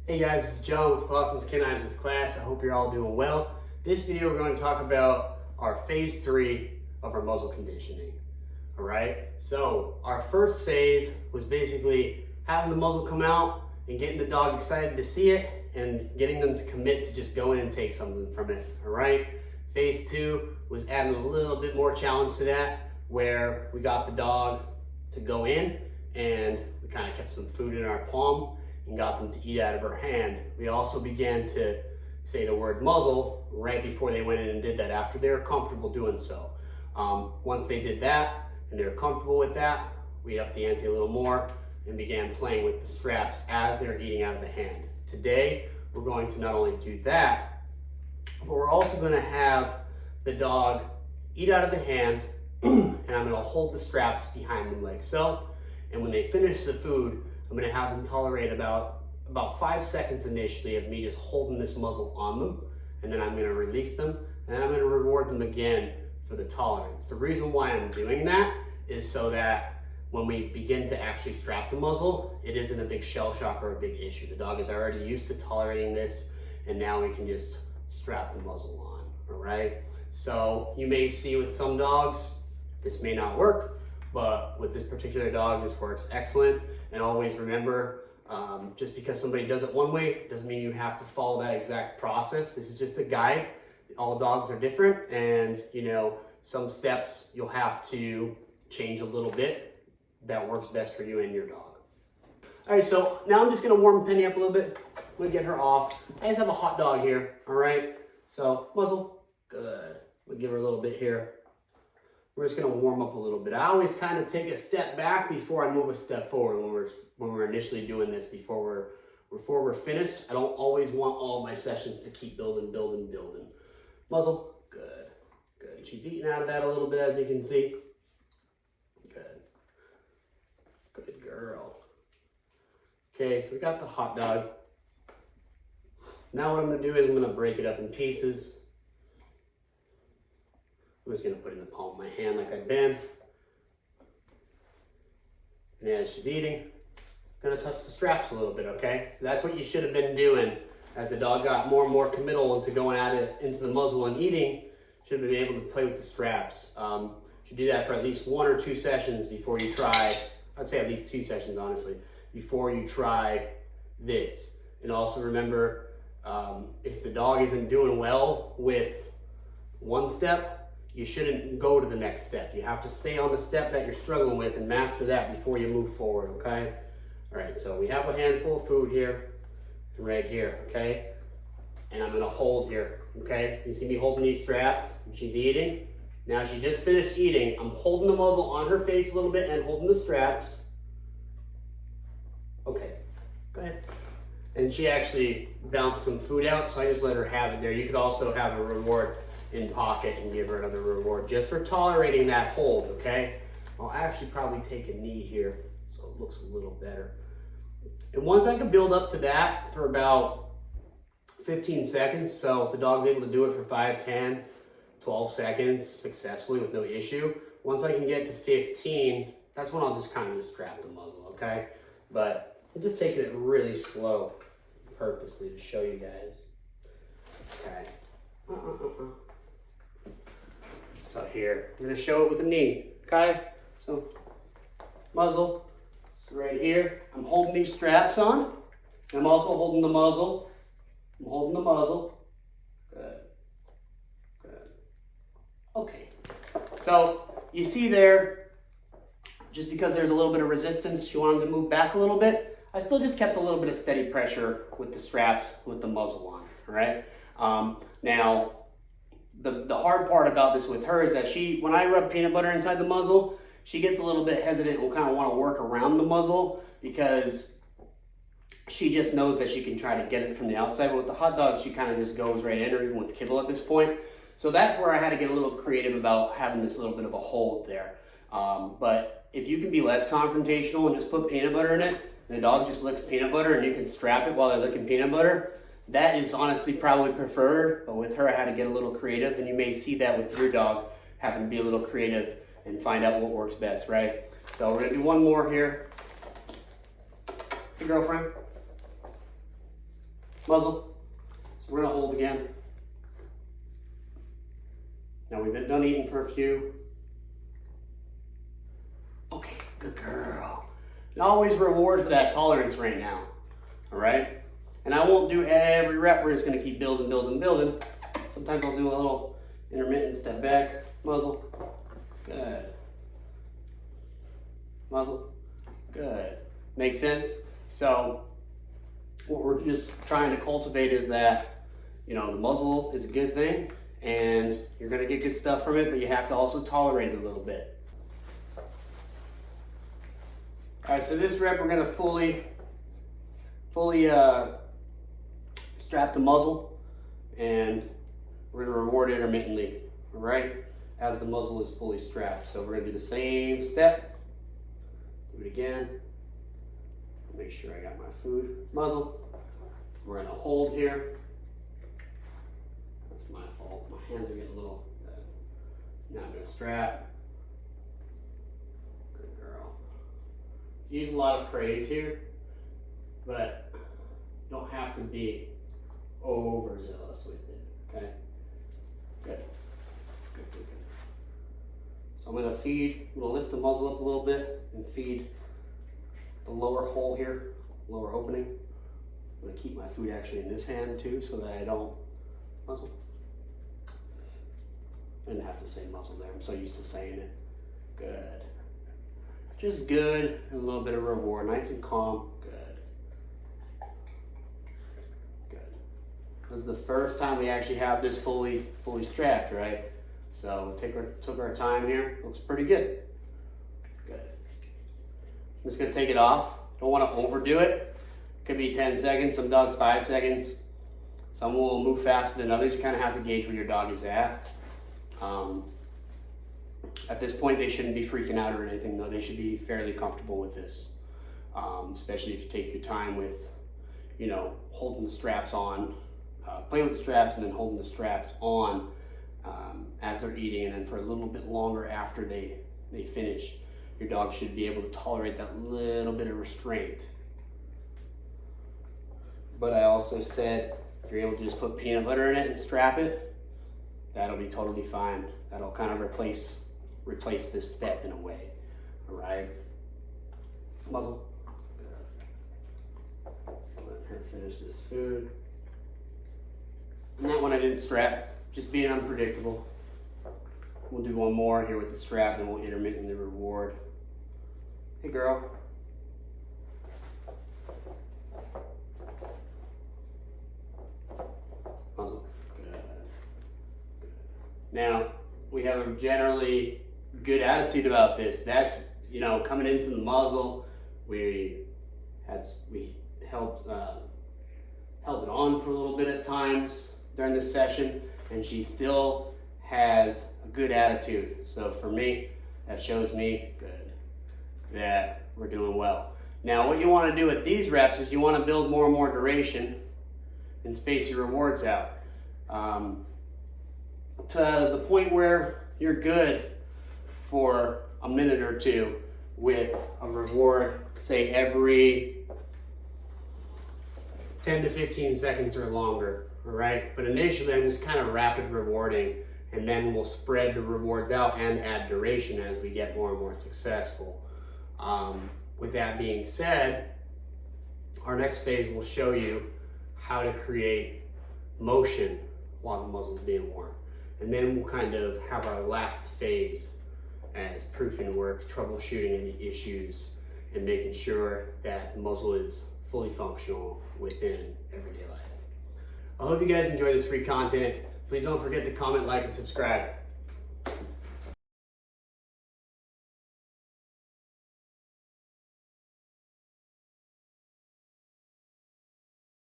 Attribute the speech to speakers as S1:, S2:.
S1: Hey guys, it's John with Clausen's Canines with Class. I hope you're all doing well. This video we're going to talk about our phase 3 of our muzzle conditioning. Alright, so our first phase was basically having the muzzle come out and getting the dog excited to see it and getting them to commit to just go in and take something from it. Alright, phase 2 was adding a little bit more challenge to that, where we got the dog to go in and we kind of kept some food in our palm and got them to eat out of her hand. We also began to say the word muzzle right before they went in and did that, after they were comfortable doing so. Once they did that and they were comfortable with that, we upped the ante a little more and began playing with the straps as they're eating out of the hand. Today, we're going to not only do that, but we're also going to have the dog eat out of the hand and I'm going to hold the straps behind them like so. And when they finish the food, I'm going to have them tolerate about 5 seconds initially of me just holding this muzzle on them, and then I'm going to release them, and then I'm going to reward them again for the tolerance. The reason why I'm doing that is so that when we begin to actually strap the muzzle, it isn't a big shell shock or a big issue. The dog is already used to tolerating this, and now we can just strap the muzzle on, all right? So you may see with some dogs, this may not work, but with this particular dog, this works excellent. And always remember, just because somebody does it one way, doesn't mean you have to follow that exact process. This is just a guide. All dogs are different, and you know, some steps you'll have to change a little bit. That works best for you and your dog. All right, so now I'm just gonna warm Penny up a little bit. I'm gonna get her off. I just have a hot dog here, all right? So muzzle, good. We'll give her a little bit here. We're just gonna warm up a little bit. I always kind of take a step back before I move a step forward when we're initially doing this, before we're finished. I don't always want all of my sessions to keep building. Muzzle, good, good. She's eating out of that a little bit, as you can see. Good, good girl. Okay, so we got the hot dog. Now what I'm gonna do is I'm gonna break it up in pieces. I'm just going to put it in the palm of my hand like I've been. And as she's eating, I'm going to touch the straps a little bit, okay? So that's what you should have been doing as the dog got more and more committal into going at it into the muzzle and eating. Should have been able to play with the straps. You should do that for at least 1 or 2 sessions before you try. I'd say at least 2 sessions, honestly, before you try this. And also remember, if the dog isn't doing well with one step, you shouldn't go to the next step. You have to stay on the step that you're struggling with and master that before you move forward, okay? All right, so we have a handful of food here and right here, okay? And I'm gonna hold here, okay? You see me holding these straps, and she's eating. Now she just finished eating. I'm holding the muzzle on her face a little bit and holding the straps. Okay, go ahead. And she actually bounced some food out, so I just let her have it there. You could also have a reward in pocket and give her another reward just for tolerating that hold, okay? I'll actually probably take a knee here so it looks a little better. And once I can build up to that for about 15 seconds, so if the dog's able to do it for 5, 10, 12 seconds successfully with no issue, once I can get to 15, that's when I'll just kind of just strap the muzzle, okay? But I'm just taking it really slow purposely to show you guys. Okay. So here, I'm going to show it with a knee, okay? So, muzzle, so right here, I'm holding these straps on. And I'm also holding the muzzle. I'm holding the muzzle. Good, good. Okay, so you see there, just because there's a little bit of resistance, she wanted to move back a little bit. I still just kept a little bit of steady pressure with the straps, with the muzzle on, all right? Now, the hard part about this with her is that when I rub peanut butter inside the muzzle, she gets a little bit hesitant and will kind of want to work around the muzzle because she just knows that she can try to get it from the outside. But with the hot dog, she kind of just goes right in, or even with kibble at this point. So that's where I had to get a little creative about having this little bit of a hold there. But if you can be less confrontational and just put peanut butter in it, and the dog just licks peanut butter and you can strap it while they're licking peanut butter, that is honestly probably preferred, but with her I had to get a little creative, and you may see that with your dog, having to be a little creative and find out what works best, right? So we're gonna do one more here. Hey, girlfriend. Muzzle. So we're gonna hold again. Now we've been done eating for a few. Okay, good girl. And always reward for that tolerance right now, all right? And I won't do every rep, we're just gonna keep building, building, building. Sometimes I'll do a little intermittent step back, muzzle, good. Muzzle, good. Makes sense? So what we're just trying to cultivate is that, you know, the muzzle is a good thing and you're gonna get good stuff from it, but you have to also tolerate it a little bit. All right, so this rep we're gonna fully strap the muzzle and we're gonna reward intermittently, all right, as the muzzle is fully strapped. So we're gonna do the same step, do it again, make sure I got my food, muzzle. We're gonna hold here. That's my fault, my hands are getting a little, now I'm gonna strap. Good girl. Use a lot of praise here, but you don't have to be overzealous with it, okay? Good. Good, good, good. So I'm gonna lift the muzzle up a little bit and feed the lower hole here, lower opening. I'm gonna keep my food actually in this hand too so that I don't muzzle. I didn't have to say muzzle there, I'm so used to saying it. Good. Just good, and a little bit of reward, nice and calm, good. Good. This is the first time we actually have this fully strapped, right? So took our time here, looks pretty good. Good. I'm just gonna take it off. Don't wanna overdo it. Could be 10 seconds, some dogs 5 seconds. Some will move faster than others. You kind of have to gauge where your dog is at. At this point, they shouldn't be freaking out or anything, though. They should be fairly comfortable with this, especially if you take your time with, you know, holding the straps on, playing with the straps and then holding the straps on as they're eating, and then for a little bit longer after they finish. Your dog should be able to tolerate that little bit of restraint. But I also said, if you're able to just put peanut butter in it and strap it, that'll be totally fine. That'll kind of replace this step in a way, all right? Muzzle. Let her finish this food. And that one I didn't strap, just being unpredictable. We'll do one more here with the strap and we'll intermittently reward. Hey girl. Muzzle. Good. Now, we have a generally good attitude about this. That's, you know, coming in from the muzzle, we held it on for a little bit at times during this session, and she still has a good attitude. So for me, that shows me that we're doing well. Now, what you want to do with these reps is you want to build more and more duration and space your rewards out to the point where you're good for a minute or two with a reward, say every 10 to 15 seconds or longer, all right? But initially, I'm just kind of rapid rewarding, and then we'll spread the rewards out and add duration as we get more and more successful. With that being said, our next phase will show you how to create motion while the muzzle is being worn. And then we'll kind of have our last phase as proofing work, troubleshooting any issues, and making sure that the muzzle is fully functional within everyday life. I hope you guys enjoy this free content. Please don't forget to comment, like, and subscribe.